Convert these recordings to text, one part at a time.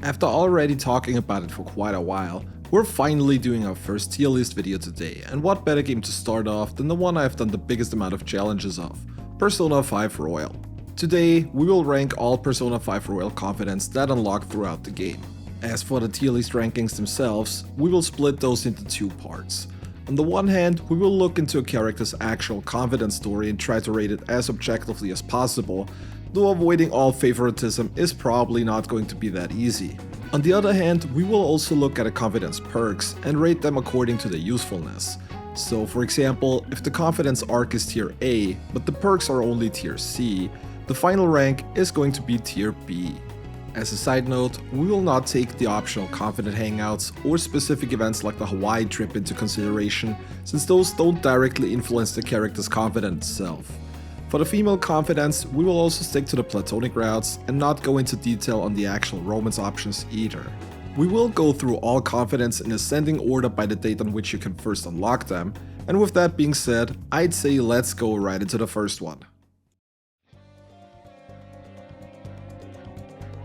After already talking about it for quite a while, we're finally doing our first tier list video today, and what better game to start off than the one I've done the biggest amount of challenges of, Persona 5 Royal. Today, we will rank all Persona 5 Royal confidants that unlock throughout the game. As for the tier list rankings themselves, we will split those into two parts. On the one hand, we will look into a character's actual confidence story and try to rate it as objectively as possible, though avoiding all favoritism is probably not going to be that easy. On the other hand, we will also look at a confidence perks and rate them according to their usefulness. So for example, if the confidence arc is tier A, but the perks are only tier C, the final rank is going to be tier B. As a side note, we will not take the optional confident hangouts or specific events like the Hawaii trip into consideration, since those don't directly influence the character's confidence itself. For the female confidants, we will also stick to the platonic routes and not go into detail on the actual romance options either. We will go through all confidants in ascending order by the date on which you can first unlock them, and with that being said, I'd say let's go right into the first one.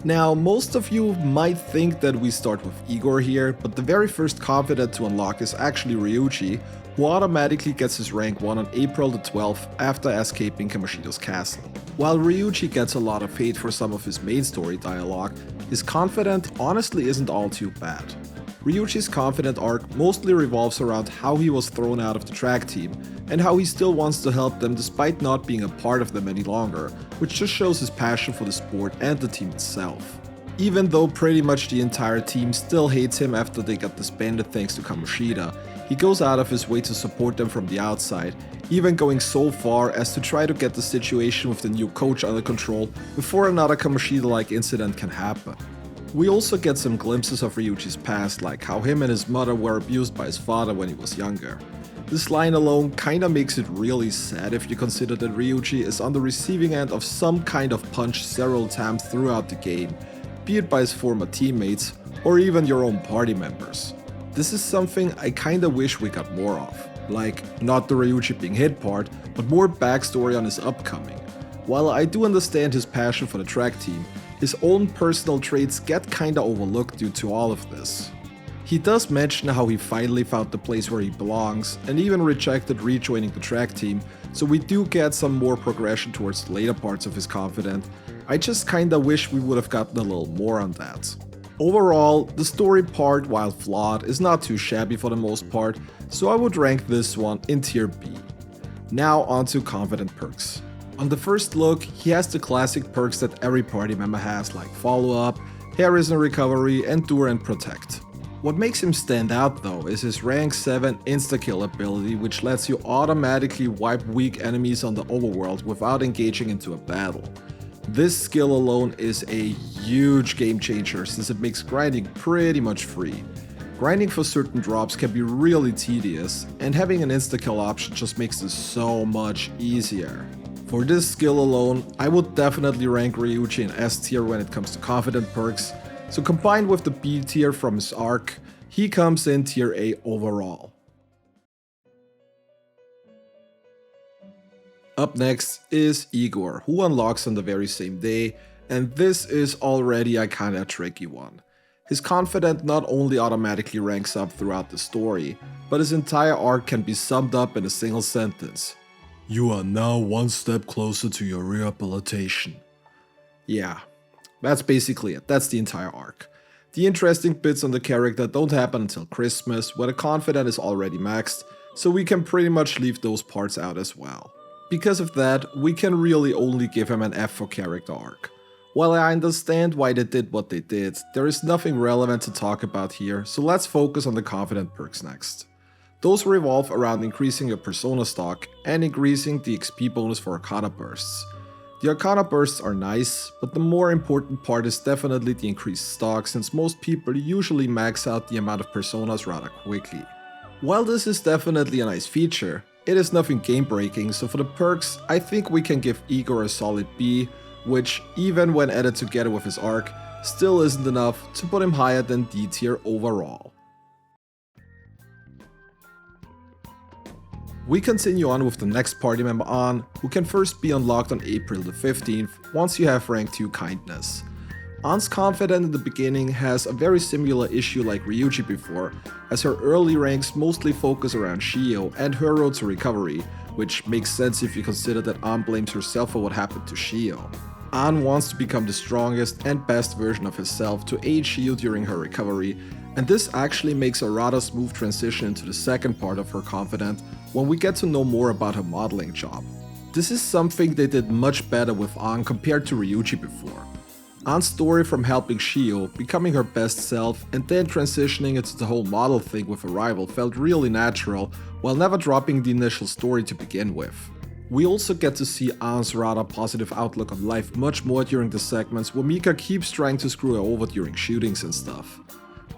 Now, most of you might think that we start with Igor here, but the very first confidant to unlock is actually Ryuji, who automatically gets his rank 1 on April the 12th after escaping Kamoshida's castle. While Ryuji gets a lot of hate for some of his main story dialogue, his confidant honestly isn't all too bad. Ryuji's confidant arc mostly revolves around how he was thrown out of the track team, and how he still wants to help them despite not being a part of them any longer, which just shows his passion for the sport and the team itself. Even though pretty much the entire team still hates him after they got disbanded thanks to Kamoshida, he goes out of his way to support them from the outside, even going so far as to try to get the situation with the new coach under control before another Kamoshida-like incident can happen. We also get some glimpses of Ryuji's past, like how him and his mother were abused by his father when he was younger. This line alone kinda makes it really sad if you consider that Ryuji is on the receiving end of some kind of punch several times throughout the game, be it by his former teammates or even your own party members. This is something I kinda wish we got more of. Like, not the Ryuji being hit part, but more backstory on his upcoming. While I do understand his passion for the track team, his own personal traits get kinda overlooked due to all of this. He does mention how he finally found the place where he belongs, and even rejected rejoining the track team, so we do get some more progression towards the later parts of his confidant. I just kinda wish we would have gotten a little more on that. Overall, the story part, while flawed, is not too shabby for the most part, so I would rank this one in tier B. Now onto confident perks. On the first look, he has the classic perks that every party member has, like follow up, Harrison recovery, endure and protect. What makes him stand out though is his rank 7 insta-kill ability, which lets you automatically wipe weak enemies on the overworld without engaging into a battle. This skill alone is a huge game changer since it makes grinding pretty much free. Grinding for certain drops can be really tedious, and having an insta-kill option just makes this so much easier. For this skill alone, I would definitely rank Ryuji in S tier when it comes to confident perks, so combined with the B tier from his arc, he comes in tier A overall. Up next is Igor, who unlocks on the very same day, and this is already a kinda tricky one. His confidant not only automatically ranks up throughout the story, but his entire arc can be summed up in a single sentence. You are now one step closer to your rehabilitation. Yeah, that's basically it, that's the entire arc. The interesting bits on the character don't happen until Christmas, where the confidant is already maxed, so we can pretty much leave those parts out as well. Because of that, we can really only give him an F for character arc. While I understand why they did what they did, there is nothing relevant to talk about here, so let's focus on the confident perks next. Those revolve around increasing your persona stock and increasing the XP bonus for Arcana bursts. The Arcana bursts are nice, but the more important part is definitely the increased stock, since most people usually max out the amount of personas rather quickly. While this is definitely a nice feature, it is nothing game breaking, so for the perks, I think we can give Igor a solid B, which, even when added together with his arc, still isn't enough to put him higher than D tier overall. We continue on with the next party member on, who can first be unlocked on April the 15th once you have rank 2 kindness. An's Confidant in the beginning has a very similar issue like Ryuji before, as her early ranks mostly focus around Shio and her road to recovery, which makes sense if you consider that An blames herself for what happened to Shio. An wants to become the strongest and best version of herself to aid Shio during her recovery, and this actually makes a rather smooth transition into the second part of her Confidant when we get to know more about her modeling job. This is something they did much better with An compared to Ryuji before. An's story from helping Shio, becoming her best self, and then transitioning into the whole model thing with a rival felt really natural, while never dropping the initial story to begin with. We also get to see An's rather positive outlook on life much more during the segments where Mika keeps trying to screw her over during shootings and stuff.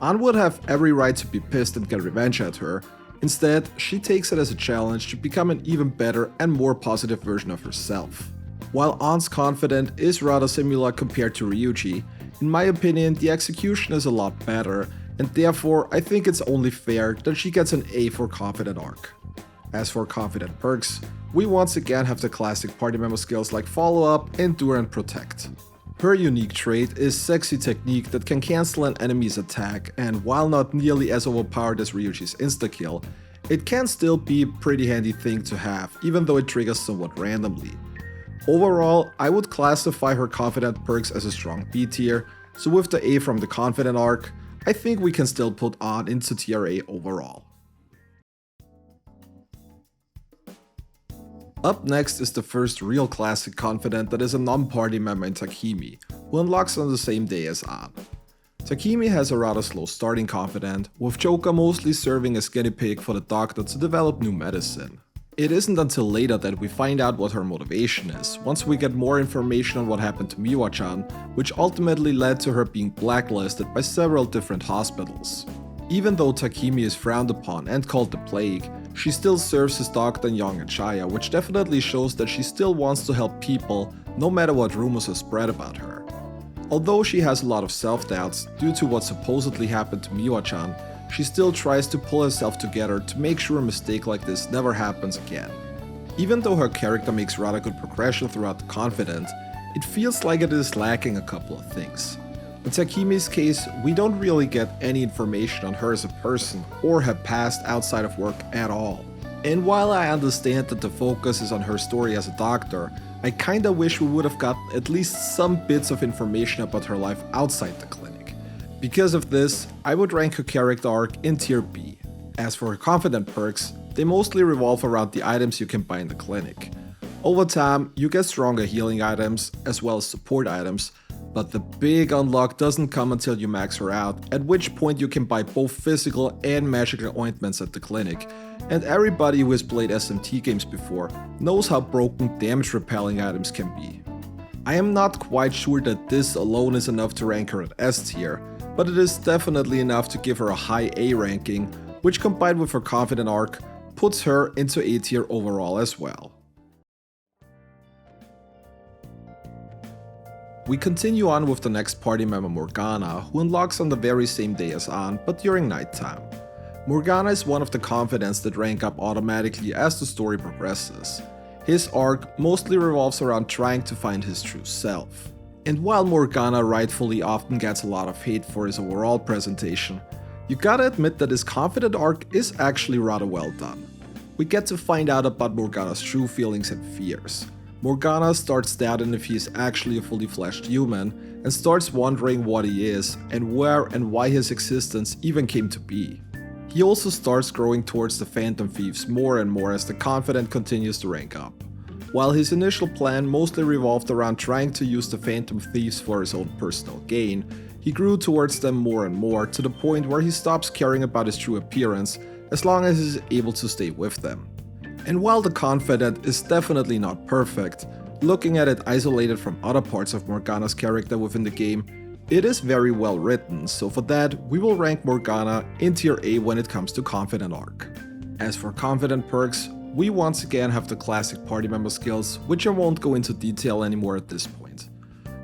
An would have every right to be pissed and get revenge at her. Instead, she takes it as a challenge to become an even better and more positive version of herself. While An's Confidant is rather similar compared to Ryuji, in my opinion the execution is a lot better, and therefore I think it's only fair that she gets an A for Confidant arc. As for Confidant perks, we once again have the classic party member skills like Follow Up, Endure and Protect. Her unique trait is Sexy Technique that can cancel an enemy's attack, and while not nearly as overpowered as Ryuji's insta-kill, it can still be a pretty handy thing to have, even though it triggers somewhat randomly. Overall, I would classify her Confidant perks as a strong B tier, so with the A from the Confidant arc, I think we can still put An into tier A overall. Up next is the first real classic Confidant that is a non-party member in Takemi, who unlocks on the same day as An. Takemi has a rather slow starting Confidant, with Joker mostly serving as guinea pig for the doctor to develop new medicine. It isn't until later that we find out what her motivation is, once we get more information on what happened to Miwa-chan, which ultimately led to her being blacklisted by several different hospitals. Even though Takemi is frowned upon and called the Plague, she still serves as doctor in Yongachaya, which definitely shows that she still wants to help people, no matter what rumors are spread about her. Although she has a lot of self-doubts due to what supposedly happened to Miwa-chan, she still tries to pull herself together to make sure a mistake like this never happens again. Even though her character makes rather good progression throughout the Confidant, it feels like it is lacking a couple of things. In Takemi's case, we don't really get any information on her as a person or her past outside of work at all. And while I understand that the focus is on her story as a doctor, I kinda wish we would have gotten at least some bits of information about her life outside the clinic. Because of this, I would rank her character arc in tier B. As for her Confidant perks, they mostly revolve around the items you can buy in the clinic. Over time, you get stronger healing items, as well as support items, but the big unlock doesn't come until you max her out, at which point you can buy both physical and magical ointments at the clinic, and everybody who has played SMT games before knows how broken damage repelling items can be. I am not quite sure that this alone is enough to rank her at S tier, but it is definitely enough to give her a high A ranking, which combined with her Confidant arc, puts her into A tier overall as well. We continue on with the next party member Morgana, who unlocks on the very same day as An, but during nighttime. Morgana is one of the confidants that rank up automatically as the story progresses. His arc mostly revolves around trying to find his true self. And while Morgana rightfully often gets a lot of hate for his overall presentation, you gotta admit that his Confidant arc is actually rather well done. We get to find out about Morgana's true feelings and fears. Morgana starts doubting if he is actually a fully fleshed human, and starts wondering what he is, and where and why his existence even came to be. He also starts growing towards the Phantom Thieves more and more as the Confidant continues to rank up. While his initial plan mostly revolved around trying to use the Phantom Thieves for his own personal gain, he grew towards them more and more to the point where he stops caring about his true appearance as long as he is able to stay with them. And while the Confidant is definitely not perfect, looking at it isolated from other parts of Morgana's character within the game, it is very well written, so for that we will rank Morgana in tier A when it comes to Confidant arc. As for Confidant perks, we once again have the classic party member skills, which I won't go into detail anymore at this point.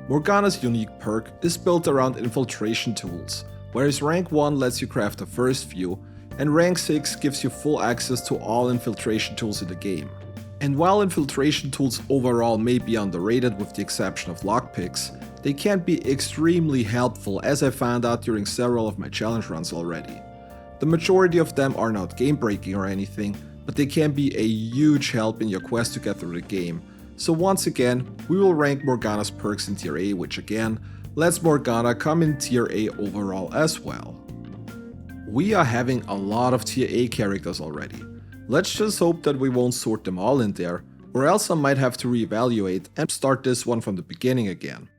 Morgana's unique perk is built around infiltration tools, whereas rank 1 lets you craft the first few, and rank 6 gives you full access to all infiltration tools in the game. And while infiltration tools overall may be underrated with the exception of lockpicks, They can be extremely helpful, as I found out during several of my challenge runs already. The majority of them are not game breaking or anything, but they can be a huge help in your quest to get through the game. So once again, we will rank Morgana's perks in tier A, which again, lets Morgana come in tier A overall as well. We are having a lot of tier A characters already. Let's just hope that we won't sort them all in there, or else I might have to reevaluate and start this one from the beginning again.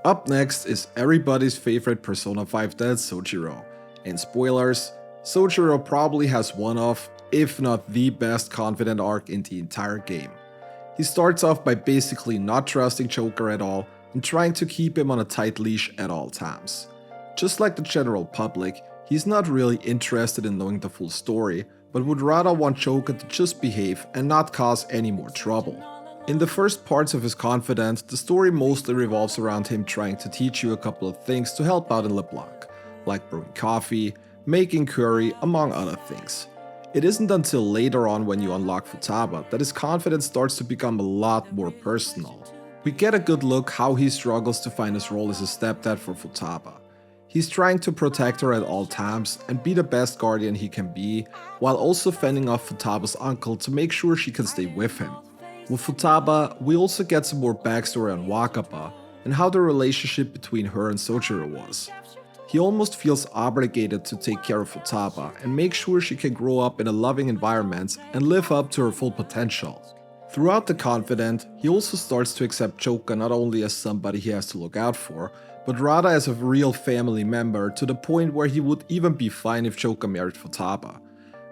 Up next is everybody's favorite Persona 5 dad, Sojiro. And spoilers, Sojiro probably has one of, if not the best Confidant arc in the entire game. He starts off by basically not trusting Joker at all and trying to keep him on a tight leash at all times. Just like the general public, he's not really interested in knowing the full story, but would rather want Joker to just behave and not cause any more trouble. In the first parts of his Confidant, the story mostly revolves around him trying to teach you a couple of things to help out in LeBlanc, like brewing coffee, making curry, among other things. It isn't until later on when you unlock Futaba that his confidence starts to become a lot more personal. We get a good look how he struggles to find his role as a stepdad for Futaba. He's trying to protect her at all times and be the best guardian he can be, while also fending off Futaba's uncle to make sure she can stay with him. With Futaba, we also get some more backstory on Wakaba and how the relationship between her and Sojiro was. He almost feels obligated to take care of Futaba and make sure she can grow up in a loving environment and live up to her full potential. Throughout the Confidant, he also starts to accept Choka not only as somebody he has to look out for, but rather as a real family member, to the point where he would even be fine if Choka married Futaba.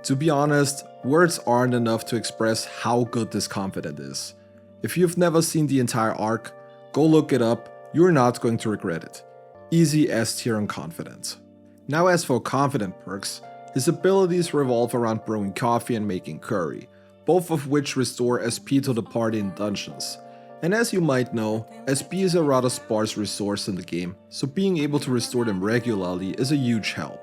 To be honest, words aren't enough to express how good this Confidant is. If you've never seen the entire arc, go look it up, you're not going to regret it. Easy S tier on Confidant. Now as for Confidant perks, his abilities revolve around brewing coffee and making curry, both of which restore SP to the party in dungeons. And as you might know, SP is a rather sparse resource in the game, so being able to restore them regularly is a huge help.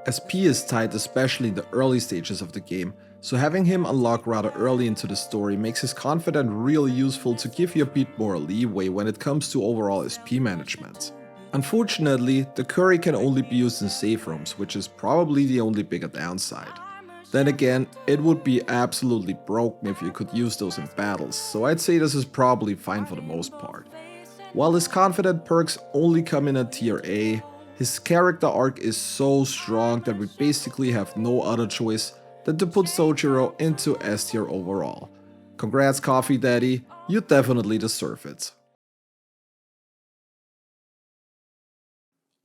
SP is tight especially in the early stages of the game, so having him unlock rather early into the story makes his Confidant really useful to give you a bit more leeway when it comes to overall SP management. Unfortunately, the curry can only be used in safe rooms, which is probably the only bigger downside. Then again, it would be absolutely broken if you could use those in battles, so I'd say this is probably fine for the most part. While his Confidant perks only come in at tier A, his character arc is so strong that we basically have no other choice than to put Sojiro into S tier overall. Congrats Coffee Daddy, you definitely deserve it.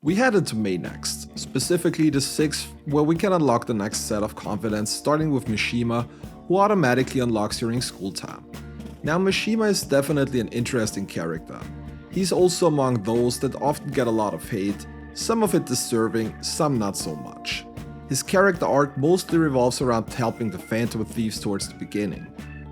We head into May next, specifically the 6th, where we can unlock the next set of Confidants, starting with Mishima, who automatically unlocks during school time. Now Mishima is definitely an interesting character. He's also among those that often get a lot of hate, some of it deserving, some not so much. His character arc mostly revolves around helping the Phantom Thieves towards the beginning.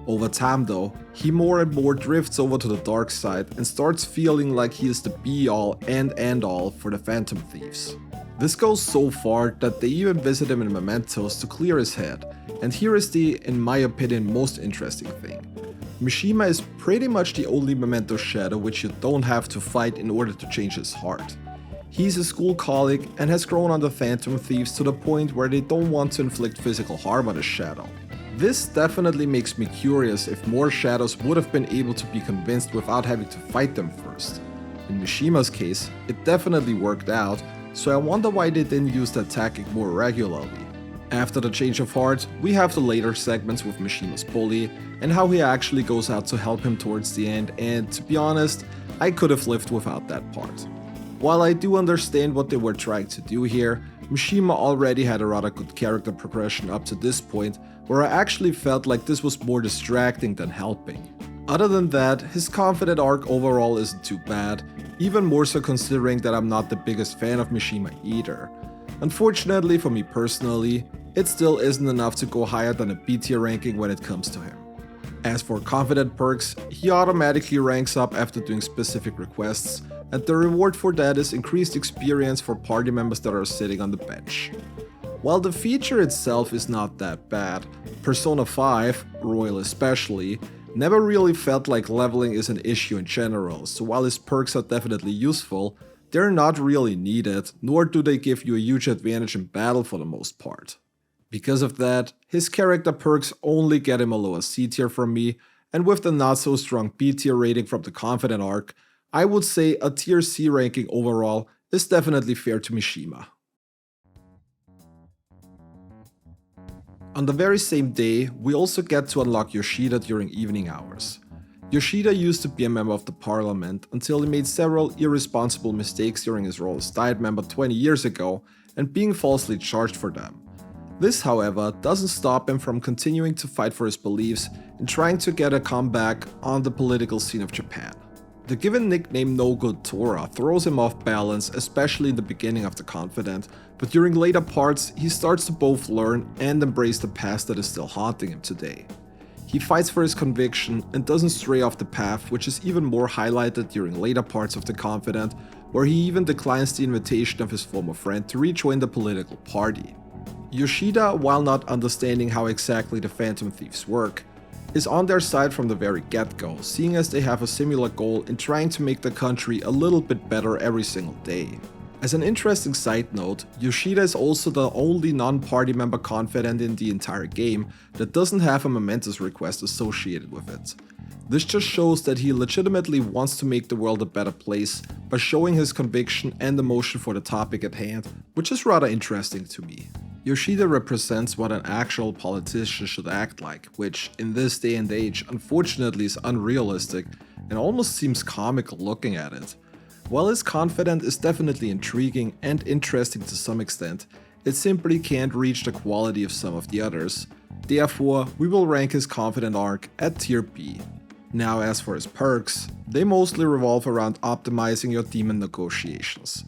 Over time though, he more and more drifts over to the dark side and starts feeling like he is the be-all and end-all for the Phantom Thieves. This goes so far that they even visit him in mementos to clear his head, and here is the, in my opinion, most interesting thing. Mishima is pretty much the only memento shadow which you don't have to fight in order to change his heart. He's a school colleague and has grown on the Phantom Thieves to the point where they don't want to inflict physical harm on his shadow. This definitely makes me curious if more shadows would have been able to be convinced without having to fight them first. In Mishima's case, it definitely worked out, so I wonder why they didn't use that tactic more regularly. After the change of heart, we have the later segments with Mishima's bully and how he actually goes out to help him towards the end, and to be honest, I could have lived without that part. While I do understand what they were trying to do here, Mishima already had a rather good character progression up to this point, where I actually felt like this was more distracting than helping. Other than that, his Confidant arc overall isn't too bad, even more so considering that I'm not the biggest fan of Mishima either. Unfortunately for me personally, it still isn't enough to go higher than a B tier ranking when it comes to him. As for Confidant perks, he automatically ranks up after doing specific requests, and the reward for that is increased experience for party members that are sitting on the bench. While the feature itself is not that bad, Persona 5, Royal especially, Never really felt like leveling is an issue in general, so while his perks are definitely useful, they're not really needed, nor do they give you a huge advantage in battle for the most part. Because of that, his character perks only get him a lower C tier from me, and with the not so strong B tier rating from the Confidant arc, I would say a tier C ranking overall is definitely fair to Mishima. On the very same day, we also get to unlock Yoshida during evening hours. Yoshida used to be a member of the parliament until he made several irresponsible mistakes during his role as Diet member 20 years ago and being falsely charged for them. This, however, doesn't stop him from continuing to fight for his beliefs and trying to get a comeback on the political scene of Japan. The given nickname No Good Tora throws him off balance, especially in the beginning of the Confidant, but during later parts he starts to both learn and embrace the past that is still haunting him today. He fights for his conviction and doesn't stray off the path, which is even more highlighted during later parts of the Confidant, where he even declines the invitation of his former friend to rejoin the political party. Yoshida, while not understanding how exactly the Phantom Thieves work, is on their side from the very get-go, seeing as they have a similar goal in trying to make the country a little bit better every single day. As an interesting side note, Yoshida is also the only non-party member confidant in the entire game that doesn't have a momentous request associated with it. This just shows that he legitimately wants to make the world a better place by showing his conviction and emotion for the topic at hand, which is rather interesting to me. Yoshida represents what an actual politician should act like, which in this day and age unfortunately is unrealistic and almost seems comical looking at it. While his Confidant is definitely intriguing and interesting to some extent, it simply can't reach the quality of some of the others. Therefore, we will rank his Confidant arc at tier B. Now as for his perks, they mostly revolve around optimizing your demon negotiations.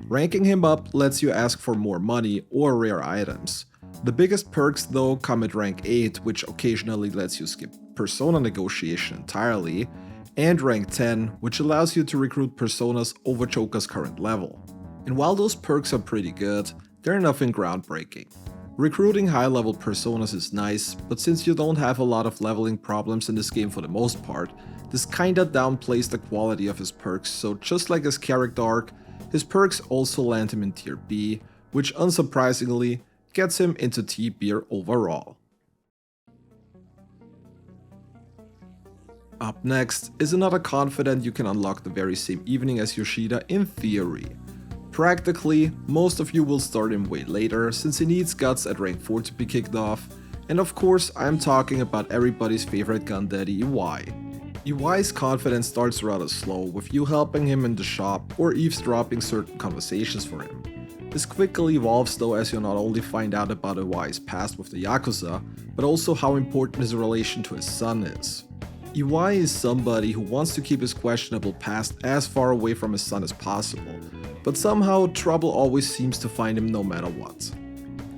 Ranking him up lets you ask for more money or rare items. The biggest perks though come at rank 8, which occasionally lets you skip persona negotiation entirely, and rank 10, which allows you to recruit personas over Joker's current level. And while those perks are pretty good, they're nothing groundbreaking. Recruiting high-level personas is nice, but since you don't have a lot of leveling problems in this game for the most part, this kinda downplays the quality of his perks, so just like his character arc, his perks also land him in tier B, which unsurprisingly gets him into T tier overall. Up next is another Confidant you can unlock the very same evening as Yoshida in theory. Practically, most of you will start him way later since he needs guts at rank 4 to be kicked off, and of course I'm talking about everybody's favorite gun daddy EY. EY's Confidant starts rather slow, with you helping him in the shop or eavesdropping certain conversations for him. This quickly evolves though as you not only find out about EY's past with the Yakuza, but also how important his relation to his son is. EY is somebody who wants to keep his questionable past as far away from his son as possible, but somehow trouble always seems to find him no matter what.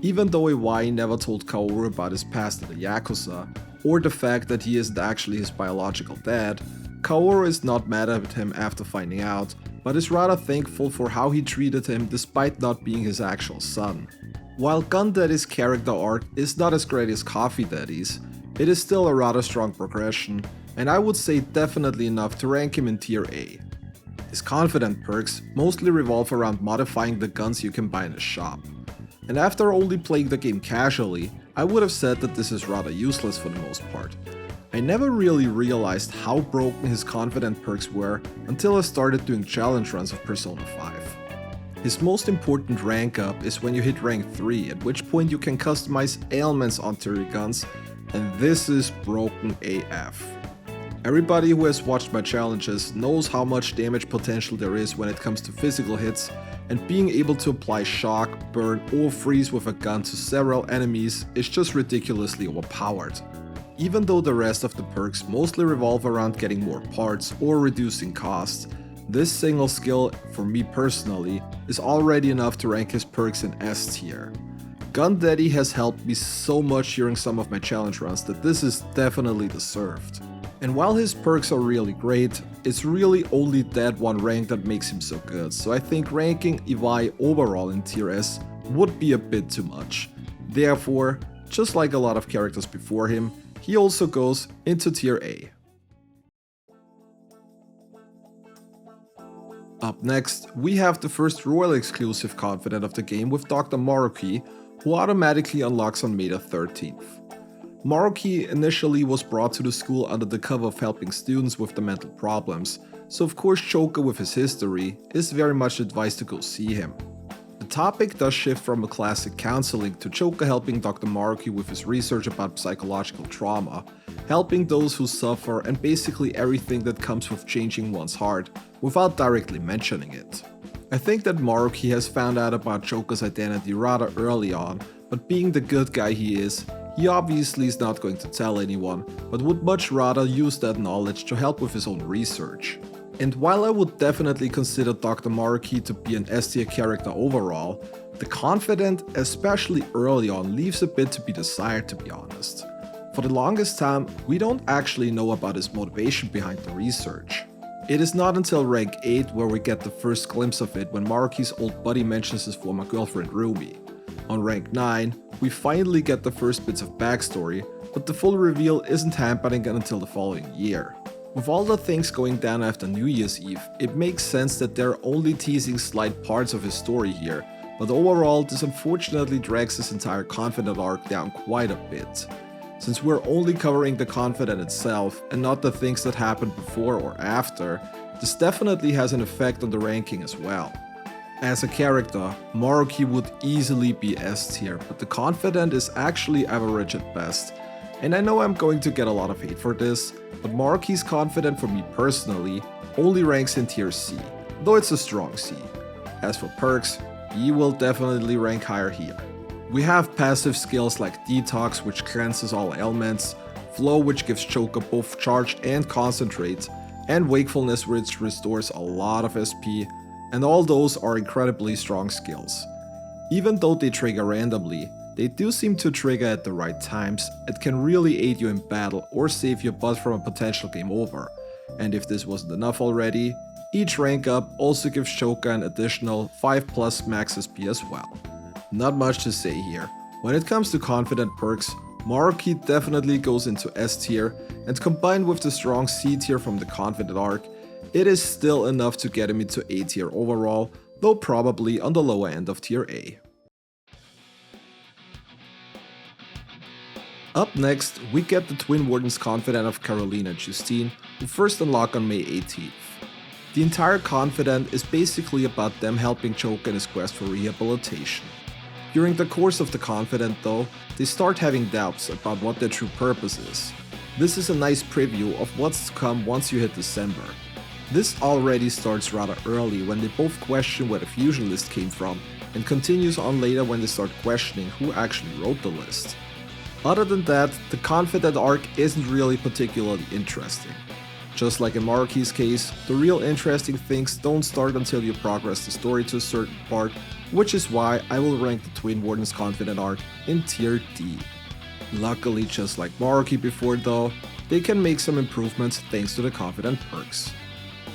Even though EY never told Kaoru about his past in the Yakuza, or the fact that he isn't actually his biological dad, Kaoru is not mad at him after finding out, but is rather thankful for how he treated him despite not being his actual son. While Gun Daddy's character arc is not as great as Coffee Daddy's, it is still a rather strong progression, and I would say definitely enough to rank him in tier A. His Confidant perks mostly revolve around modifying the guns you can buy in his shop. And after only playing the game casually, I would have said that this is rather useless for the most part. I never really realized how broken his Confidant perks were until I started doing challenge runs of Persona 5. His most important rank up is when you hit rank 3, at which point you can customize ailments onto your guns, and this is broken AF. Everybody who has watched my challenges knows how much damage potential there is when it comes to physical hits, and being able to apply shock, burn or freeze with a gun to several enemies is just ridiculously overpowered. Even though the rest of the perks mostly revolve around getting more parts or reducing costs, this single skill, for me personally, is already enough to rank his perks in S tier. Gun Daddy has helped me so much during some of my challenge runs that this is definitely deserved. And while his perks are really great, it's really only that one rank that makes him so good, so I think ranking EY overall in tier S would be a bit too much. Therefore, just like a lot of characters before him, he also goes into tier A. Up next, we have the first Royal exclusive confidant of the game with Dr. Maruki, who automatically unlocks on May the 13th. Maruki initially was brought to the school under the cover of helping students with the mental problems, so of course Choka with his history is very much advised to go see him. The topic does shift from a classic counseling to Choka helping Dr. Maruki with his research about psychological trauma, helping those who suffer and basically everything that comes with changing one's heart without directly mentioning it. I think that Maruki has found out about Choka's identity rather early on, but being the good guy he is, he obviously is not going to tell anyone, but would much rather use that knowledge to help with his own research. And while I would definitely consider Dr. Maruki to be an S tier character overall, the Confidant, especially early on, leaves a bit to be desired, to be honest. For the longest time, we don't actually know about his motivation behind the research. It is not until rank 8 where we get the first glimpse of it when Maruki's old buddy mentions his former girlfriend Rumi. On rank 9, we finally get the first bits of backstory, but the full reveal isn't happening until the following year. With all the things going down after New Year's Eve, it makes sense that they're only teasing slight parts of his story here, but overall this unfortunately drags his entire Confidant arc down quite a bit. Since we're only covering the Confidant itself and not the things that happened before or after, this definitely has an effect on the ranking as well. As a character, Maruki would easily be S tier, but the Confidant is actually average at best. And I know I'm going to get a lot of hate for this, but Maruki's Confidant for me personally only ranks in tier C, though it's a strong C. As for perks, he will definitely rank higher here. We have passive skills like Detox, which cleanses all ailments, Flow, which gives Choka both charge and concentrate, and Wakefulness, which restores a lot of SP, and all those are incredibly strong skills. Even though they trigger randomly, they do seem to trigger at the right times and can really aid you in battle or save your butt from a potential game over. And if this wasn't enough already, each rank up also gives Choka an additional 5+ max SP as well. Not much to say here. When it comes to Confidant perks, Maruki definitely goes into S tier, and combined with the strong C tier from the Confidant arc, it is still enough to get him into A tier overall, though probably on the lower end of tier A. Up next, we get the Twin Wardens Confidant of Caroline and Justine, who first unlock on May 18th. The entire Confidant is basically about them helping Choka in his quest for rehabilitation. During the course of the Confidant though, they start having doubts about what their true purpose is. This is a nice preview of what's to come once you hit December. This already starts rather early when they both question where the fusion list came from, and continues on later when they start questioning who actually wrote the list. Other than that, the Confidant arc isn't really particularly interesting. Just like in Maruki's case, the real interesting things don't start until you progress the story to a certain part, which is why I will rank the Twin Wardens Confidant arc in tier D. Luckily, just like Maruki before though, they can make some improvements thanks to the Confidant perks.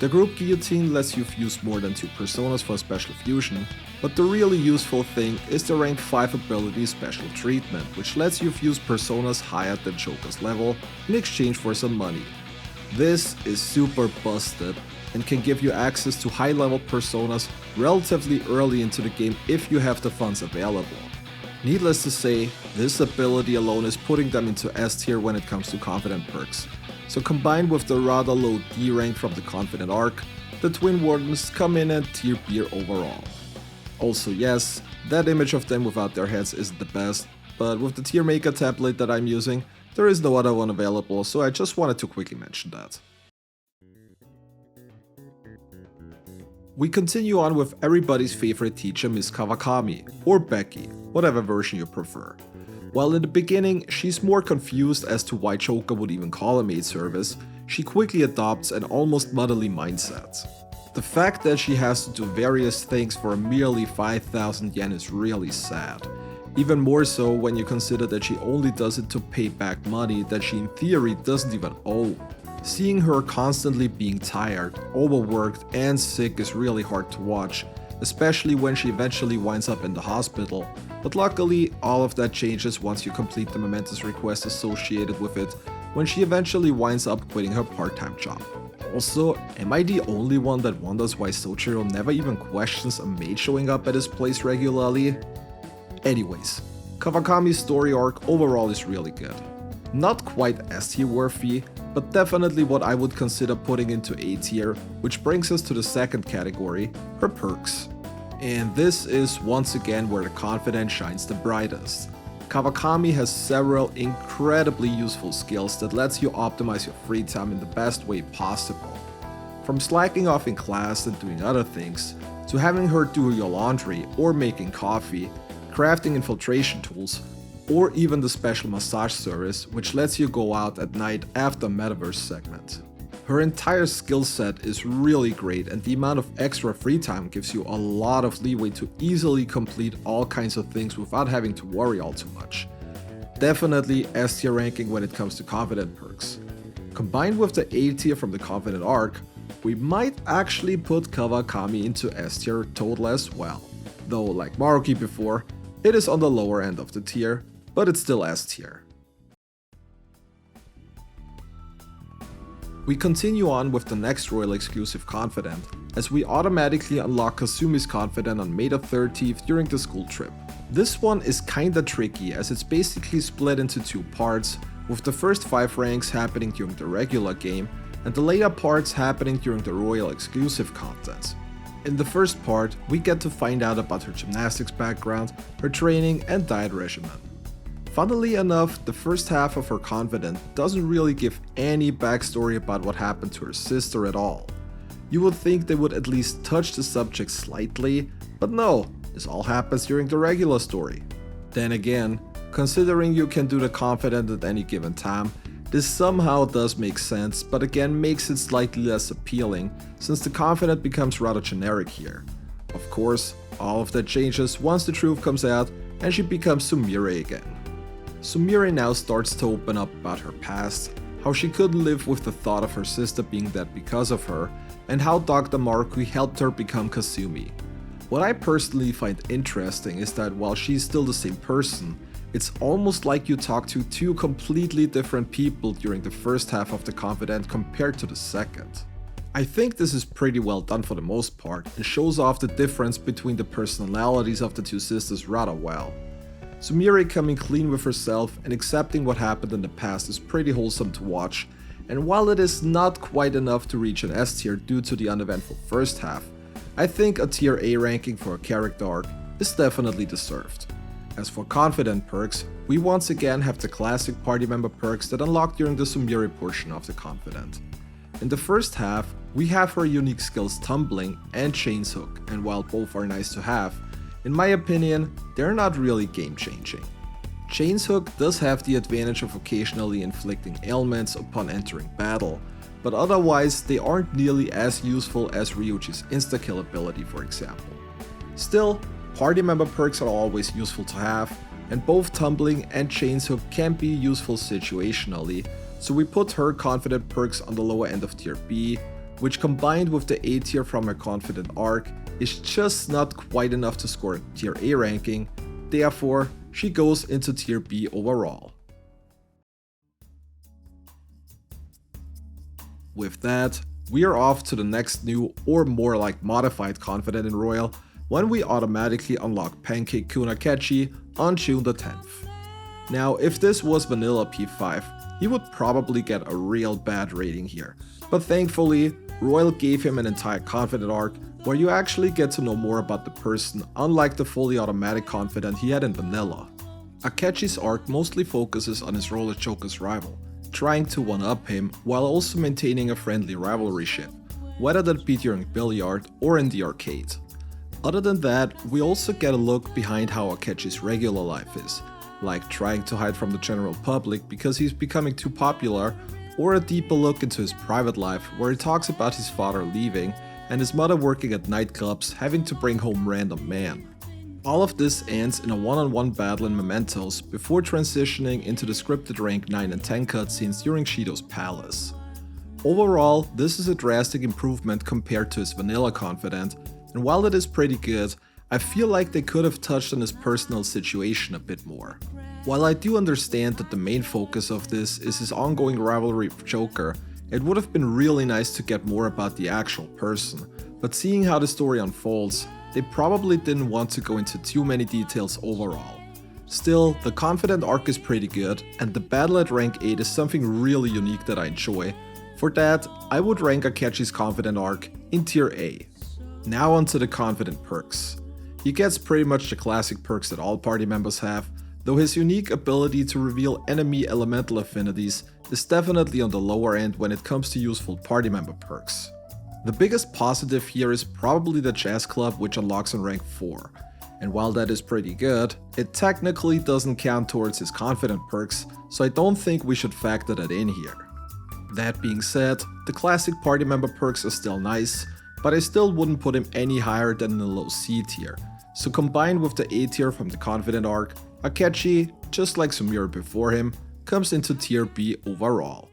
The group guillotine lets you fuse more than 2 personas for special fusion, but the really useful thing is the rank 5 ability special treatment, which lets you fuse personas higher than Choka's level in exchange for some money. This is super busted and can give you access to high level personas relatively early into the game if you have the funds available. Needless to say, this ability alone is putting them into S tier when it comes to Confidant perks. So combined with the rather low D rank from the Confidant arc, the Twin Wardens come in at tier B overall. Also yes, that image of them without their heads isn't the best, but with the tier maker template that I'm using, there is no other one available, so I just wanted to quickly mention that. We continue on with everybody's favorite teacher, Miss Kawakami, or Becky, whatever version you prefer. While in the beginning, she's more confused as to why Choka would even call a maid service, she quickly adopts an almost motherly mindset. The fact that she has to do various things for merely 5,000 yen is really sad. Even more so when you consider that she only does it to pay back money that she in theory doesn't even owe. Seeing her constantly being tired, overworked and sick is really hard to watch, especially when she eventually winds up in the hospital, but luckily all of that changes once you complete the momentous request associated with it when she eventually winds up quitting her part-time job. Also, am I the only one that wonders why Soichiro never even questions a maid showing up at his place regularly? Anyways, Kawakami's story arc overall is really good. Not quite S tier worthy, but definitely what I would consider putting into A tier, which brings us to the second category, her perks. And this is once again where the Confidant shines the brightest. Kawakami has several incredibly useful skills that lets you optimize your free time in the best way possible. From slacking off in class and doing other things, to having her do your laundry or making coffee, crafting infiltration tools, or even the special massage service which lets you go out at night after Metaverse segment. Her entire skill set is really great, and the amount of extra free time gives you a lot of leeway to easily complete all kinds of things without having to worry all too much. Definitely S tier ranking when it comes to Confidant perks. Combined with the A tier from the Confidant arc, we might actually put Kawakami into S tier total as well. Though, like Maruki before, it is on the lower end of the tier, but it's still S tier. We continue on with the next Royal exclusive Confidant, as we automatically unlock Kasumi's Confidant on May the 13th during the school trip. This one is kinda tricky, as it's basically split into two parts, with the first 5 ranks happening during the regular game, and the later parts happening during the Royal exclusive content. In the first part, we get to find out about her gymnastics background, her training and diet regimen. Funnily enough, the first half of her Confidant doesn't really give any backstory about what happened to her sister at all. You would think they would at least touch the subject slightly, but no, this all happens during the regular story. Then again, considering you can do the Confidant at any given time, this somehow does make sense, but again makes it slightly less appealing, since the Confidant becomes rather generic here. Of course, all of that changes once the truth comes out and she becomes Sumire again. Sumire now starts to open up about her past, how she couldn't live with the thought of her sister being dead because of her, and how Dr. Maruki helped her become Kasumi. What I personally find interesting is that while she's still the same person, it's almost like you talk to two completely different people during the first half of the Confidant compared to the second. I think this is pretty well done for the most part, and shows off the difference between the personalities of the two sisters rather well. Sumire coming clean with herself and accepting what happened in the past is pretty wholesome to watch, and while it is not quite enough to reach an S tier due to the uneventful first half, I think a tier A ranking for a character arc is definitely deserved. As for Confidant perks, we once again have the classic party member perks that unlock during the Sumire portion of the Confidant. In the first half, we have her unique skills Tumbling and Chains Hook, and while both are nice to have, in my opinion, they're not really game changing. Chains Hook does have the advantage of occasionally inflicting ailments upon entering battle, but otherwise they aren't nearly as useful as Ryuji's insta-kill ability, for example. Still, party member perks are always useful to have, and both Tumbling and Chains Hook can be useful situationally, so we put her Confidant perks on the lower end of tier B, which combined with the A tier from her Confidant arc is just not quite enough to score a tier A ranking, therefore she goes into tier B overall. With that, we are off to the next new or more like modified Confidant in Royal when we automatically unlock Pancake Kunakechi on June the 10th. Now, if this was vanilla P5, he would probably get a real bad rating here, but thankfully, Royal gave him an entire Confidant arc where you actually get to know more about the person, unlike the fully automatic Confidant he had in vanilla. Akechi's arc mostly focuses on his role as Joker's rival, trying to one-up him while also maintaining a friendly rivalryship, whether that be during billiard or in the arcade. Other than that, we also get a look behind how Akechi's regular life is, like trying to hide from the general public because he's becoming too popular, or a deeper look into his private life where he talks about his father leaving and his mother working at nightclubs having to bring home random men. All of this ends in a one-on-one battle in Mementos before transitioning into the scripted rank 9 and 10 cutscenes during Shido's palace. Overall, this is a drastic improvement compared to his vanilla Confidant, and while it is pretty good, I feel like they could have touched on his personal situation a bit more. While I do understand that the main focus of this is his ongoing rivalry with Joker, It would have been really nice to get more about the actual person, but seeing how the story unfolds, they probably didn't want to go into too many details overall. Still, the Confidant arc is pretty good, and the battle at rank 8 is something really unique that I enjoy. For that, I would rank Akechi's Confidant arc in tier A. Now onto the Confidant perks. He gets pretty much the classic perks that all party members have, though his unique ability to reveal enemy elemental affinities is definitely on the lower end when it comes to useful party member perks. The biggest positive here is probably the Jazz Club, which unlocks on rank 4. And while that is pretty good, it technically doesn't count towards his Confidant perks, so I don't think we should factor that in here. That being said, the classic party member perks are still nice, but I still wouldn't put him any higher than in the low C tier. So combined with the A tier from the Confidant arc, Akechi, just like Sumire before him, comes into tier B overall.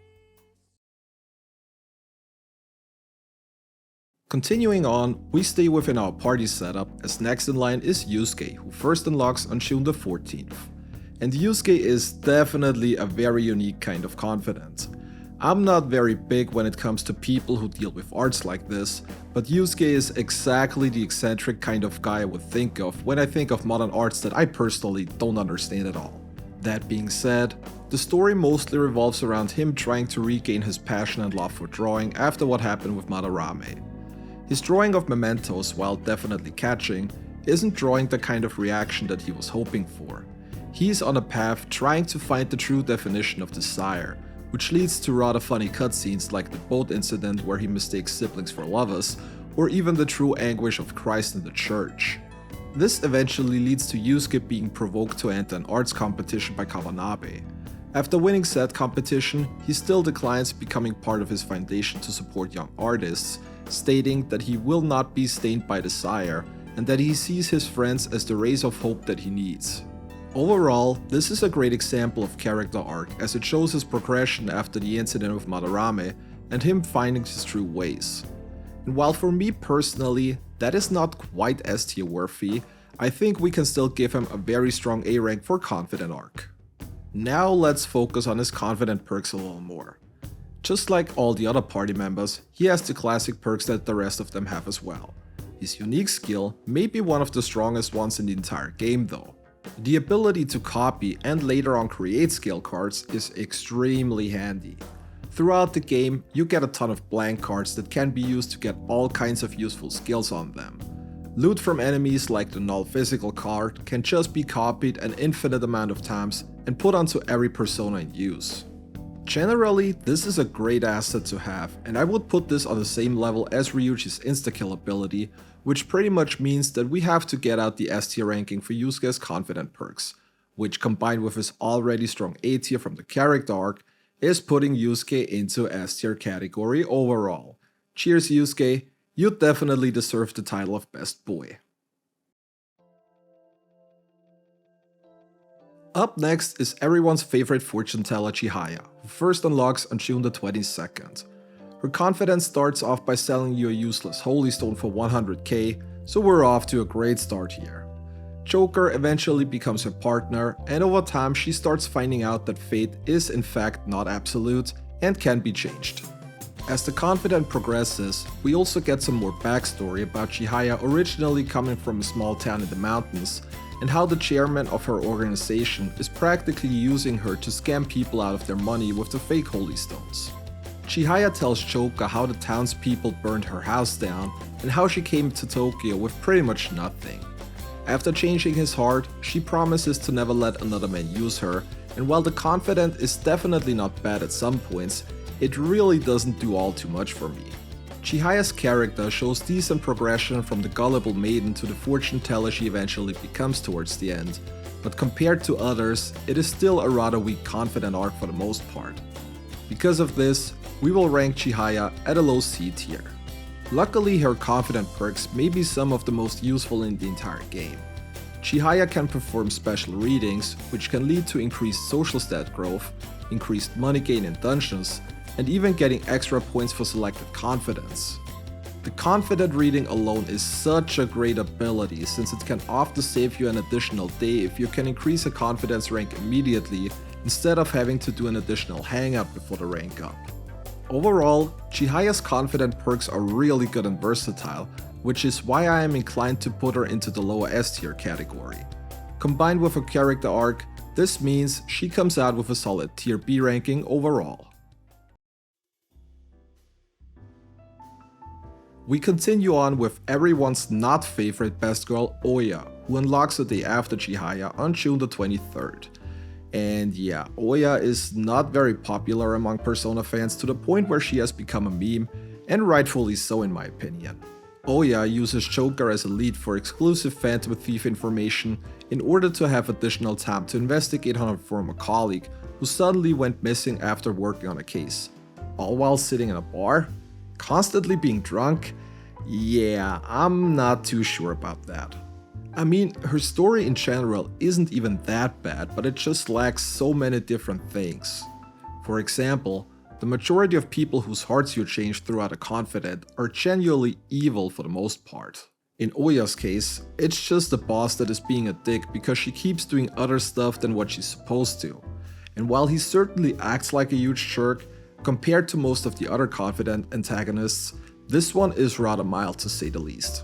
Continuing on, we stay within our party setup, as next in line is Yusuke, who first unlocks on June the 14th. And Yusuke is definitely a very unique kind of Confidant. I'm not very big when it comes to people who deal with arts like this, but Yusuke is exactly the eccentric kind of guy I would think of when I think of modern arts that I personally don't understand at all. That being said, the story mostly revolves around him trying to regain his passion and love for drawing after what happened with Madarame. His drawing of mementos, while definitely catching, isn't drawing the kind of reaction that he was hoping for. He's on a path trying to find the true definition of desire, which leads to rather funny cutscenes like the boat incident where he mistakes siblings for lovers, or even the true anguish of Christ in the church. This eventually leads to Yusuke being provoked to enter an arts competition by Kawanabe. After winning said competition, he still declines becoming part of his foundation to support young artists, stating that he will not be stained by desire and that he sees his friends as the rays of hope that he needs. Overall, this is a great example of character arc as it shows his progression after the incident with Madarame and him finding his true ways. And while for me personally, that is not quite S tier worthy, I think we can still give him a very strong A rank for Confidant arc. Now let's focus on his Confidant perks a little more. Just like all the other party members, he has the classic perks that the rest of them have as well. His unique skill may be one of the strongest ones in the entire game though. The ability to copy and later on create skill cards is extremely handy. Throughout the game, you get a ton of blank cards that can be used to get all kinds of useful skills on them. Loot from enemies like the null physical card can just be copied an infinite amount of times and put onto every persona in use. Generally, this is a great asset to have, and I would put this on the same level as Ryuji's insta-kill ability, which pretty much means that we have to get out the S tier ranking for Yusuke's Confidant perks, which combined with his already strong A tier from the character arc, is putting Yusuke into S tier category overall. Cheers Yusuke, you definitely deserve the title of best boy. Up next is everyone's favorite fortune teller Chihaya, who first unlocks on June the 22nd. Her Confidant starts off by selling you a useless holy stone for 100k, so we're off to a great start here. Joker eventually becomes her partner, and over time she starts finding out that fate is in fact not absolute and can be changed. As the Confidant progresses, we also get some more backstory about Chihaya originally coming from a small town in the mountains, and how the chairman of her organization is practically using her to scam people out of their money with the fake holy stones. Chihaya tells Joker how the townspeople burned her house down and how she came to Tokyo with pretty much nothing. After changing his heart, she promises to never let another man use her, and while the Confidant is definitely not bad at some points, it really doesn't do all too much for me. Chihaya's character shows decent progression from the gullible maiden to the fortune teller she eventually becomes towards the end, but compared to others, it is still a rather weak Confidant arc for the most part. Because of this, we will rank Chihaya at a low C tier. Luckily, her Confidant perks may be some of the most useful in the entire game. Chihaya can perform special readings, which can lead to increased social stat growth, increased money gain in dungeons, and even getting extra points for selected confidants. The Confidant reading alone is such a great ability since it can often save you an additional day if you can increase a confidence rank immediately instead of having to do an additional hang up before the rank up. Overall, Chihaya's Confidant perks are really good and versatile, which is why I am inclined to put her into the lower S tier category. Combined with her character arc, this means she comes out with a solid tier B ranking overall. We continue on with everyone's not favorite best girl Oya, who unlocks the day after Chihaya on June the 23rd. And yeah, Oya is not very popular among Persona fans to the point where she has become a meme, and rightfully so in my opinion. Oya uses Joker as a lead for exclusive Phantom Thief information in order to have additional time to investigate on her former colleague who suddenly went missing after working on a case. All while sitting in a bar? Constantly being drunk? Yeah, I'm not too sure about that. I mean, her story in general isn't even that bad, but it just lacks so many different things. For example, the majority of people whose hearts you change throughout a Confidant are genuinely evil for the most part. In Oya's case, it's just the boss that is being a dick because she keeps doing other stuff than what she's supposed to. And while he certainly acts like a huge jerk, compared to most of the other Confidant antagonists, this one is rather mild to say the least.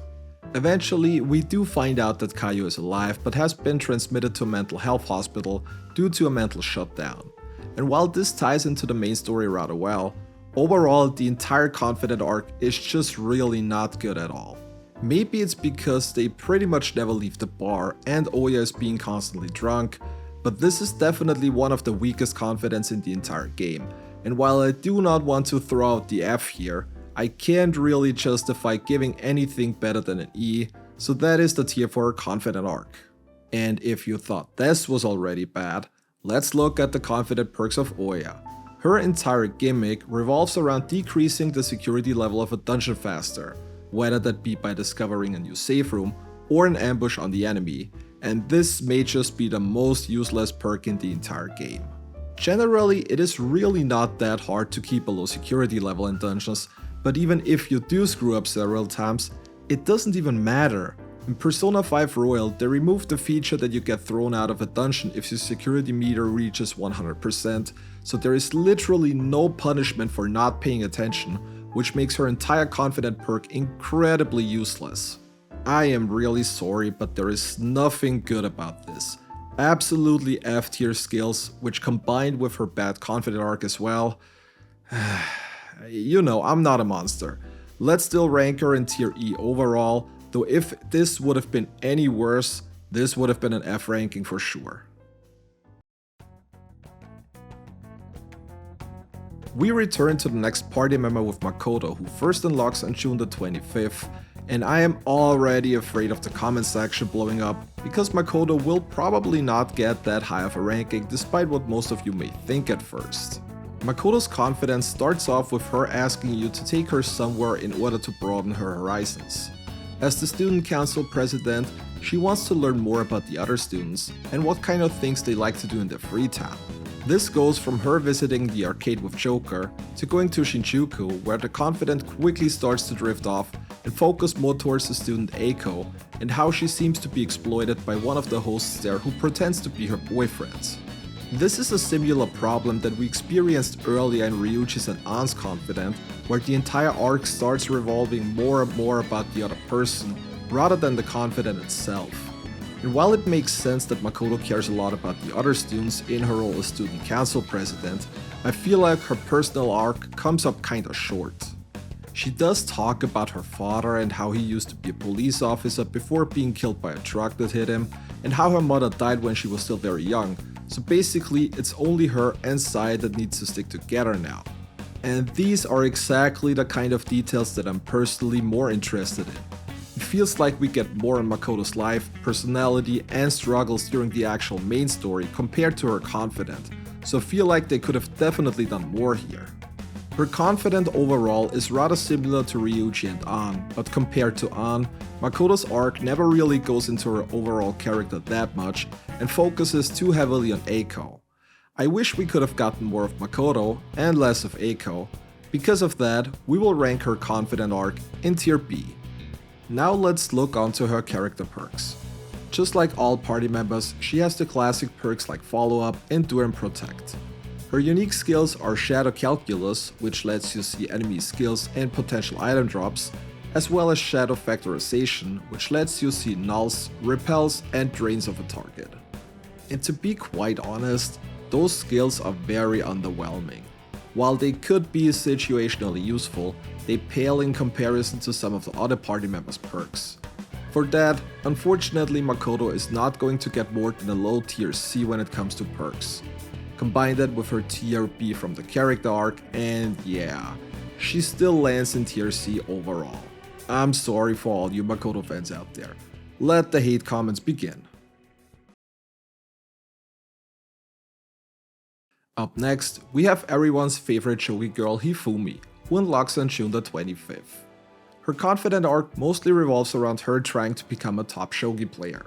Eventually, we do find out that Kaio is alive but has been transmitted to a mental health hospital due to a mental shutdown. And while this ties into the main story rather well, overall the entire Confidant arc is just really not good at all. Maybe it's because they pretty much never leave the bar and Oya is being constantly drunk, but this is definitely one of the weakest Confidants in the entire game. And while I do not want to throw out the F here, I can't really justify giving anything better than an E, so that is the tier for her Confidant arc. And if you thought this was already bad, let's look at the Confidant perks of Oya. Her entire gimmick revolves around decreasing the security level of a dungeon faster, whether that be by discovering a new safe room or an ambush on the enemy, and this may just be the most useless perk in the entire game. Generally, it is really not that hard to keep a low security level in dungeons, but even if you do screw up several times, it doesn't even matter. In Persona 5 Royal, they removed the feature that you get thrown out of a dungeon if your security meter reaches 100%, so there is literally no punishment for not paying attention, which makes her entire Confidant perk incredibly useless. I am really sorry, but there is nothing good about this. Absolutely F tier skills, which combined with her bad Confidant arc as well. You know, I'm not a monster. Let's still rank her in tier E overall, though if this would have been any worse, this would have been an F ranking for sure. We return to the next party member with Makoto, who first unlocks on June the 25th, and I am already afraid of the comment section blowing up, because Makoto will probably not get that high of a ranking despite what most of you may think at first. Makoto's Confidant starts off with her asking you to take her somewhere in order to broaden her horizons. As the student council president, she wants to learn more about the other students and what kind of things they like to do in their free time. This goes from her visiting the arcade with Joker to going to Shinjuku, where the Confidant quickly starts to drift off and focus more towards the student Eiko and how she seems to be exploited by one of the hosts there who pretends to be her boyfriend. This is a similar problem that we experienced earlier in Ryuji's and An's Confidant, where the entire arc starts revolving more and more about the other person rather than the Confidant itself. And while it makes sense that Makoto cares a lot about the other students in her role as student council president, I feel like her personal arc comes up kinda short. She does talk about her father and how he used to be a police officer before being killed by a truck that hit him, and how her mother died when she was still very young, so basically it's only her and Sai that needs to stick together now. And these are exactly the kind of details that I'm personally more interested in. It feels like we get more on Makoto's life, personality, and struggles during the actual main story compared to her Confidant, so I feel like they could have definitely done more here. Her Confidant overall is rather similar to Ryuji and An, but compared to An, Makoto's arc never really goes into her overall character that much and focuses too heavily on Eiko. I wish we could have gotten more of Makoto and less of Eiko. Because of that, we will rank her Confidant arc in tier B. Now let's look onto her character perks. Just like all party members, she has the classic perks like Follow Up, Endure and Protect. Her unique skills are Shadow Calculus, which lets you see enemy skills and potential item drops, as well as Shadow Factorization, which lets you see nulls, repels, and drains of a target. And to be quite honest, those skills are very underwhelming. While they could be situationally useful, they pale in comparison to some of the other party members' perks. For that, unfortunately Makoto is not going to get more than a low tier C when it comes to perks. Combine that with her tier B from the character arc and yeah, she still lands in tier C overall. I'm sorry for all you Makoto fans out there. Let the hate comments begin. Up next, we have everyone's favorite shogi girl Hifumi, who unlocks on June the 25th. Her Confidant arc mostly revolves around her trying to become a top shogi player.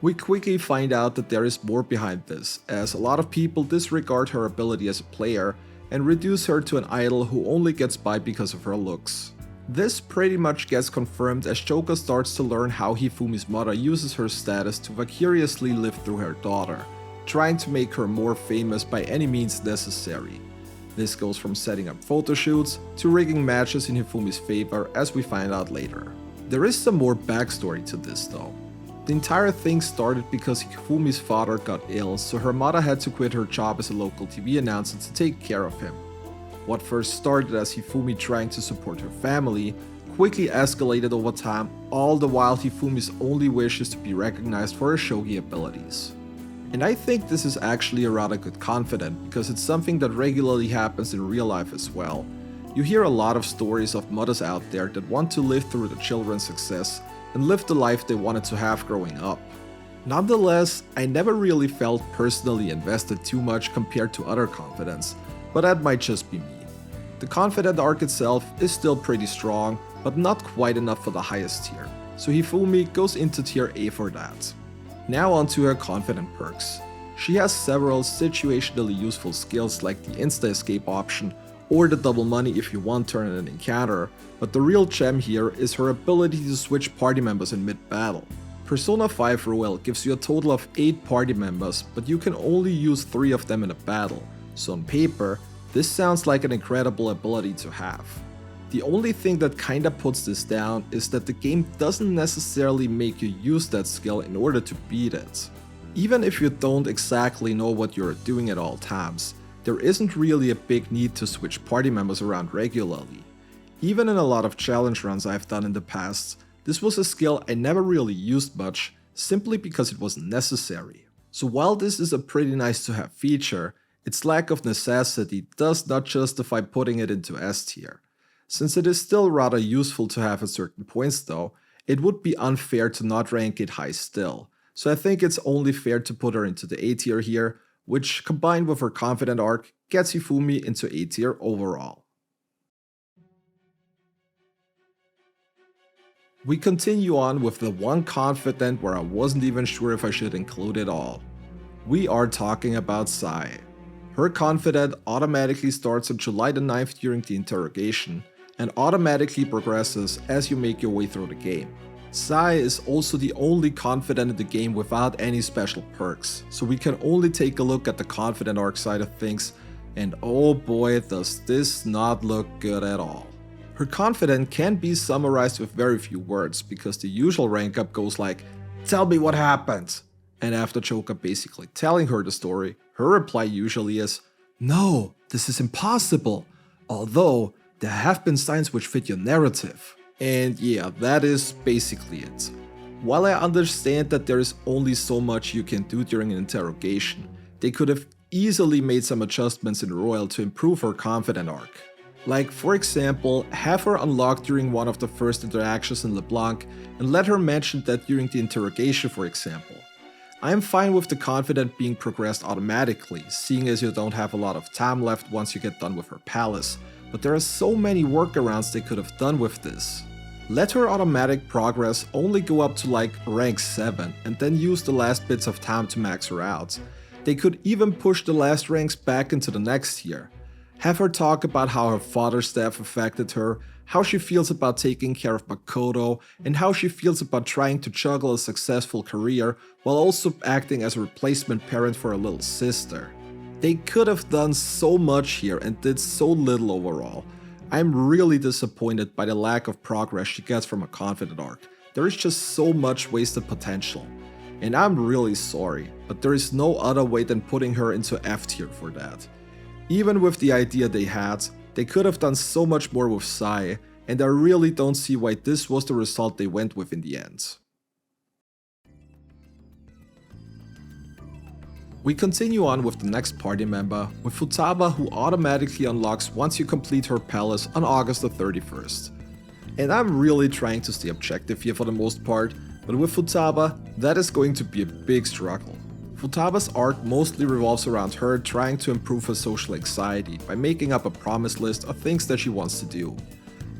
We quickly find out that there is more behind this, as a lot of people disregard her ability as a player and reduce her to an idol who only gets by because of her looks. This pretty much gets confirmed as Shouka starts to learn how Hifumi's mother uses her status to vicariously live through her daughter, trying to make her more famous by any means necessary. This goes from setting up photo shoots to rigging matches in Hifumi's favor, as we find out later. There is some more backstory to this though. The entire thing started because Hifumi's father got ill, so her mother had to quit her job as a local TV announcer to take care of him. What first started as Hifumi trying to support her family quickly escalated over time, all the while Hifumi's only wish is to be recognized for her shogi abilities. And I think this is actually a rather good confidant, because it's something that regularly happens in real life as well. You hear a lot of stories of mothers out there that want to live through the children's success and live the life they wanted to have growing up. Nonetheless, I never really felt personally invested too much compared to other confidants, but that might just be me. The Confidant arc itself is still pretty strong, but not quite enough for the highest tier, so Hifumi goes into tier A for that. Now onto her Confidant perks. She has several situationally useful skills like the insta escape option or the double money if you one turn in an encounter, but the real gem here is her ability to switch party members in mid-battle. Persona 5 Royal gives you a total of 8 party members, but you can only use 3 of them in a battle, so on paper, this sounds like an incredible ability to have. The only thing that kinda puts this down is that the game doesn't necessarily make you use that skill in order to beat it. Even if you don't exactly know what you're doing at all times, there isn't really a big need to switch party members around regularly. Even in a lot of challenge runs I've done in the past, this was a skill I never really used much, simply because it wasn't necessary. So while this is a pretty nice to have feature, its lack of necessity does not justify putting it into S tier. Since it is still rather useful to have at certain points though, it would be unfair to not rank it high still, so I think it's only fair to put her into the A tier here, which combined with her Confidant arc gets Hifumi into A tier overall. We continue on with the one Confidant where I wasn't even sure if I should include it all. We are talking about Sai. Her Confidant automatically starts on July the 9th during the interrogation, and automatically progresses as you make your way through the game. Sai is also the only Confidant in the game without any special perks, so we can only take a look at the Confidant arc side of things, and oh boy does this not look good at all. Her Confidant can be summarized with very few words, because the usual rank up goes like, "Tell me what happened," and after Choka basically telling her the story, her reply usually is, "No, this is impossible, although there have been signs which fit your narrative." And yeah, that is basically it. While I understand that there is only so much you can do during an interrogation, they could have easily made some adjustments in Royal to improve her Confidant arc. Like, for example, have her unlocked during one of the first interactions in LeBlanc and let her mention that during the interrogation, for example. I am fine with the Confidant being progressed automatically, seeing as you don't have a lot of time left once you get done with her palace, but there are so many workarounds they could have done with this. Let her automatic progress only go up to like rank 7 and then use the last bits of time to max her out. They could even push the last ranks back into the next tier. Have her talk about how her father's death affected her, how she feels about taking care of Makoto, and how she feels about trying to juggle a successful career while also acting as a replacement parent for her little sister. They could have done so much here and did so little overall. I'm really disappointed by the lack of progress she gets from a Confidant arc. There is just so much wasted potential. And I'm really sorry, but there is no other way than putting her into F tier for that. Even with the idea they had, they could have done so much more with Sai, and I really don't see why this was the result they went with in the end. We continue on with the next party member, with Futaba, who automatically unlocks once you complete her palace on August the 31st. And I'm really trying to stay objective here for the most part, but with Futaba, that is going to be a big struggle. Futaba's arc mostly revolves around her trying to improve her social anxiety by making up a promise list of things that she wants to do.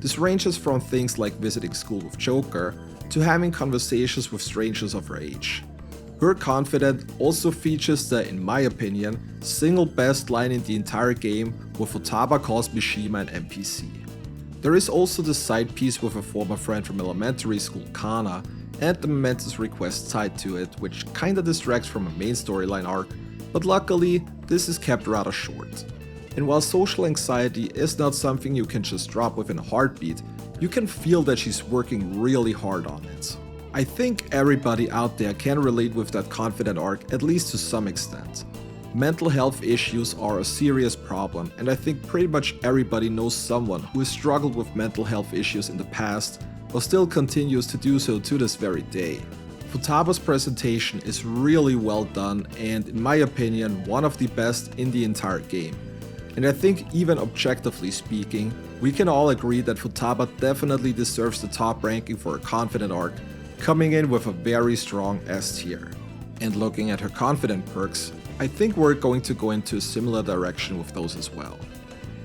This ranges from things like visiting school with Joker, to having conversations with strangers of her age. Her Confidant also features the, in my opinion, single best line in the entire game, where Futaba calls Mishima an NPC. There is also the side piece with a former friend from elementary school, Kana, and the momentous request tied to it, which kinda distracts from a main storyline arc, but luckily, this is kept rather short. And while social anxiety is not something you can just drop within a heartbeat, you can feel that she's working really hard on it. I think everybody out there can relate with that Confidant arc, at least to some extent. Mental health issues are a serious problem, and I think pretty much everybody knows someone who has struggled with mental health issues in the past, or still continues to do so to this very day. Futaba's presentation is really well done and, in my opinion, one of the best in the entire game. And I think even objectively speaking, we can all agree that Futaba definitely deserves the top ranking for a Confidant arc, coming in with a very strong S tier. And looking at her Confidant perks, I think we're going to go into a similar direction with those as well.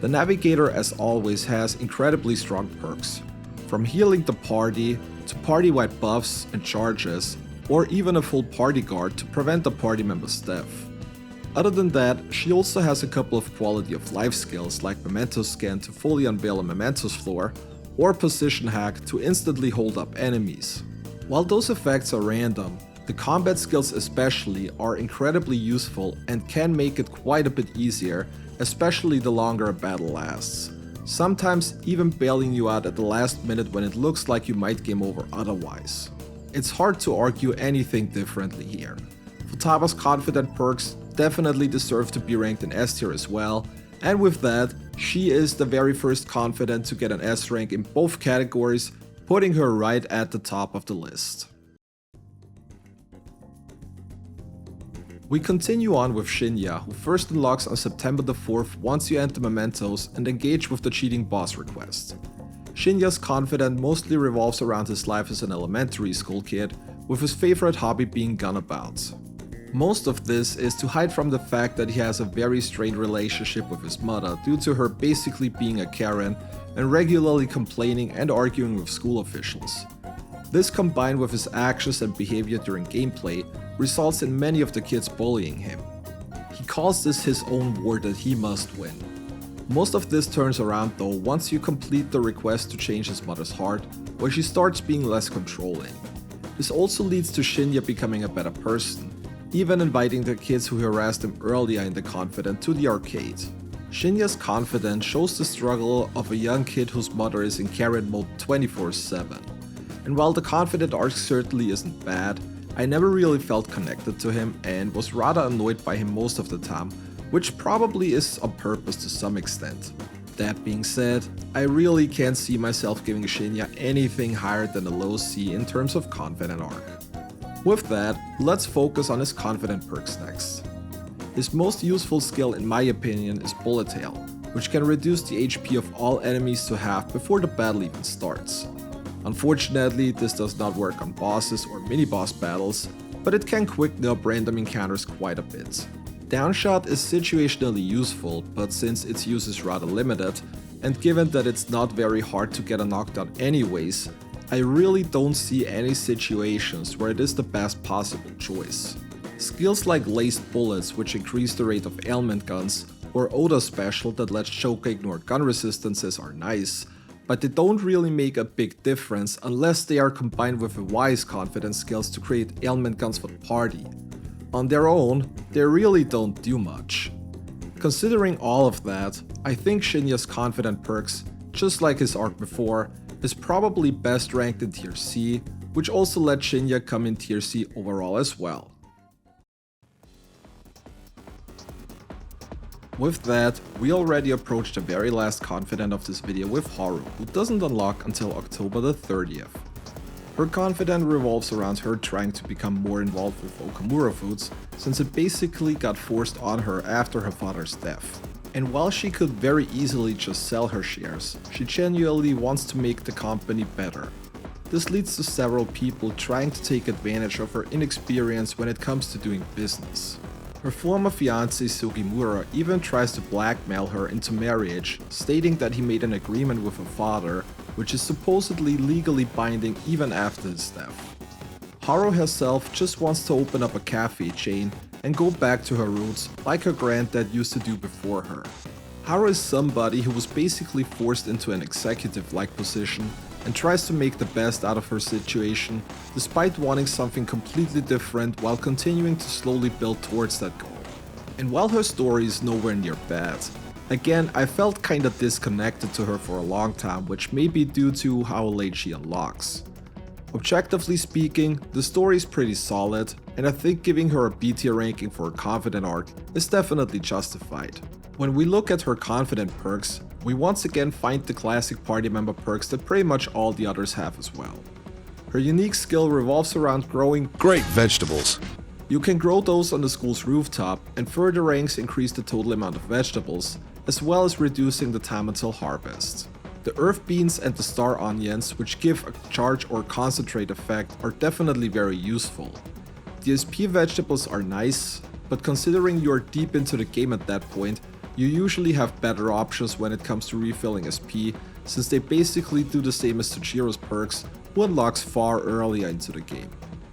The Navigator, as always, has incredibly strong perks, from healing the party, to party-wide buffs and charges, or even a full party guard to prevent a party member's death. Other than that, she also has a couple of quality of life skills like Memento Scan to fully unveil a Mementos floor, or Position Hack to instantly hold up enemies. While those effects are random, the combat skills especially are incredibly useful and can make it quite a bit easier, especially the longer a battle lasts. Sometimes even bailing you out at the last minute when it looks like you might game over otherwise. It's hard to argue anything differently here. Futaba's Confidant perks definitely deserve to be ranked in S tier as well, and with that, she is the very first Confidant to get an S rank in both categories, putting her right at the top of the list. We continue on with Shinya, who first unlocks on September the 4th once you enter Mementos and engage with the cheating boss request. Shinya's Confidant mostly revolves around his life as an elementary school kid, with his favorite hobby being gunabouts. Most of this is to hide from the fact that he has a very strained relationship with his mother due to her basically being a Karen and regularly complaining and arguing with school officials. This, combined with his actions and behavior during gameplay, results in many of the kids bullying him. He calls this his own war that he must win. Most of this turns around though once you complete the request to change his mother's heart, where she starts being less controlling. This also leads to Shinya becoming a better person, even inviting the kids who harassed him earlier in the Confidant to the arcade. Shinya's Confidant shows the struggle of a young kid whose mother is in Karen mode 24/7. And while the Confidant arc certainly isn't bad, I never really felt connected to him and was rather annoyed by him most of the time, which probably is on purpose to some extent. That being said, I really can't see myself giving Shinya anything higher than a low C in terms of Confidant arc. With that, let's focus on his Confidant perks next. His most useful skill in my opinion is Bullet Tail, which can reduce the HP of all enemies to half before the battle even starts. Unfortunately, this does not work on bosses or mini-boss battles, but it can quicken up random encounters quite a bit. Downshot is situationally useful, but since its use is rather limited, and given that it's not very hard to get a knockdown anyways, I really don't see any situations where it is the best possible choice. Skills like Laced Bullets, which increase the rate of ailment guns, or Oda Special that lets Joker ignore gun resistances are nice, but they don't really make a big difference unless they are combined with a wise Confidant skills to create ailment guns for the party. On their own, they really don't do much. Considering all of that, I think Shinya's Confidant perks, just like his arc before, is probably best ranked in tier C, which also let Shinya come in tier C overall as well. With that, we already approached the very last Confidant of this video with Haru, who doesn't unlock until October the 30th. Her Confidant revolves around her trying to become more involved with Okamura Foods, since it basically got forced on her after her father's death. And while she could very easily just sell her shares, she genuinely wants to make the company better. This leads to several people trying to take advantage of her inexperience when it comes to doing business. Her former fiancé Sugimura even tries to blackmail her into marriage, stating that he made an agreement with her father, which is supposedly legally binding even after his death. Haru herself just wants to open up a cafe chain and go back to her roots like her granddad used to do before her. Haru is somebody who was basically forced into an executive-like position and tries to make the best out of her situation despite wanting something completely different while continuing to slowly build towards that goal. And while her story is nowhere near bad, again, I felt kinda disconnected to her for a long time, which may be due to how late she unlocks. Objectively speaking, the story is pretty solid, and I think giving her a B tier ranking for her Confidant arc is definitely justified. When we look at her Confidant perks, we once again find the classic party member perks that pretty much all the others have as well. Her unique skill revolves around growing great vegetables. You can grow those on the school's rooftop, and further ranks increase the total amount of vegetables, as well as reducing the time until harvest. The earth beans and the star onions, which give a charge or concentrate effect, are definitely very useful. The SP vegetables are nice, but considering you're deep into the game at that point, you usually have better options when it comes to refilling SP, since they basically do the same as Tojiro's perks, who unlocks far earlier into the game.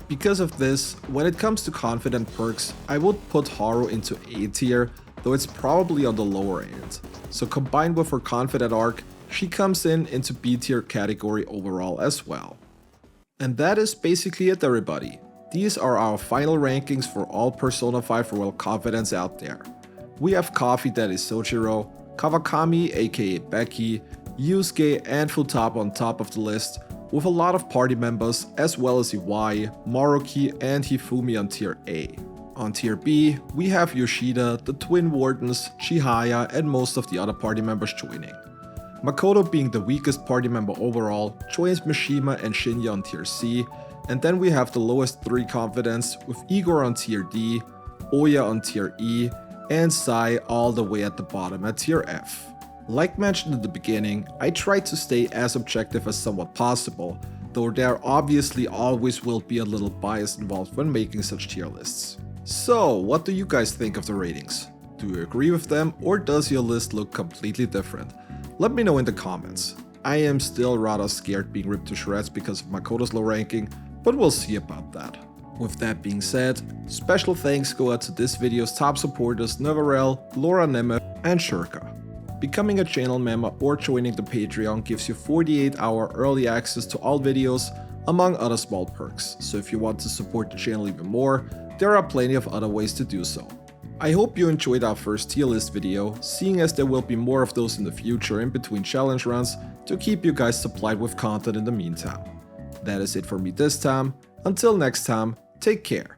Because of this, when it comes to Confidant perks, I would put Haru into A tier, though it's probably on the lower end. So combined with her Confidant arc, she comes into B tier category overall as well. And that is basically it, everybody. These are our final rankings for all Persona 5 Royal Confidants out there. We have Coffee that is Sojiro, Kawakami aka Becky, Yusuke and Futaba on top of the list, with a lot of party members as well as Iwai, Maruki and Hifumi on tier A. On tier B, we have Yoshida, the Twin Wardens, Chihaya and most of the other party members joining. Makoto being the weakest party member overall, joins Mishima and Shinya on tier C, and then we have the lowest 3 confidants with Igor on tier D, Oya on tier E, and Sai all the way at the bottom at tier F. Like mentioned in the beginning, I tried to stay as objective as somewhat possible, though there obviously always will be a little bias involved when making such tier lists. So, what do you guys think of the ratings? Do you agree with them, or does your list look completely different? Let me know in the comments. I am still rather scared being ripped to shreds because of Makoto's low ranking, but we'll see about that. With that being said, special thanks go out to this video's top supporters Neverell, Laura Nemeth, and Shurka. Becoming a channel member or joining the Patreon gives you 48-hour early access to all videos, among other small perks, so if you want to support the channel even more, there are plenty of other ways to do so. I hope you enjoyed our first tier list video, seeing as there will be more of those in the future in between challenge runs to keep you guys supplied with content in the meantime. That is it for me this time. Until next time, take care.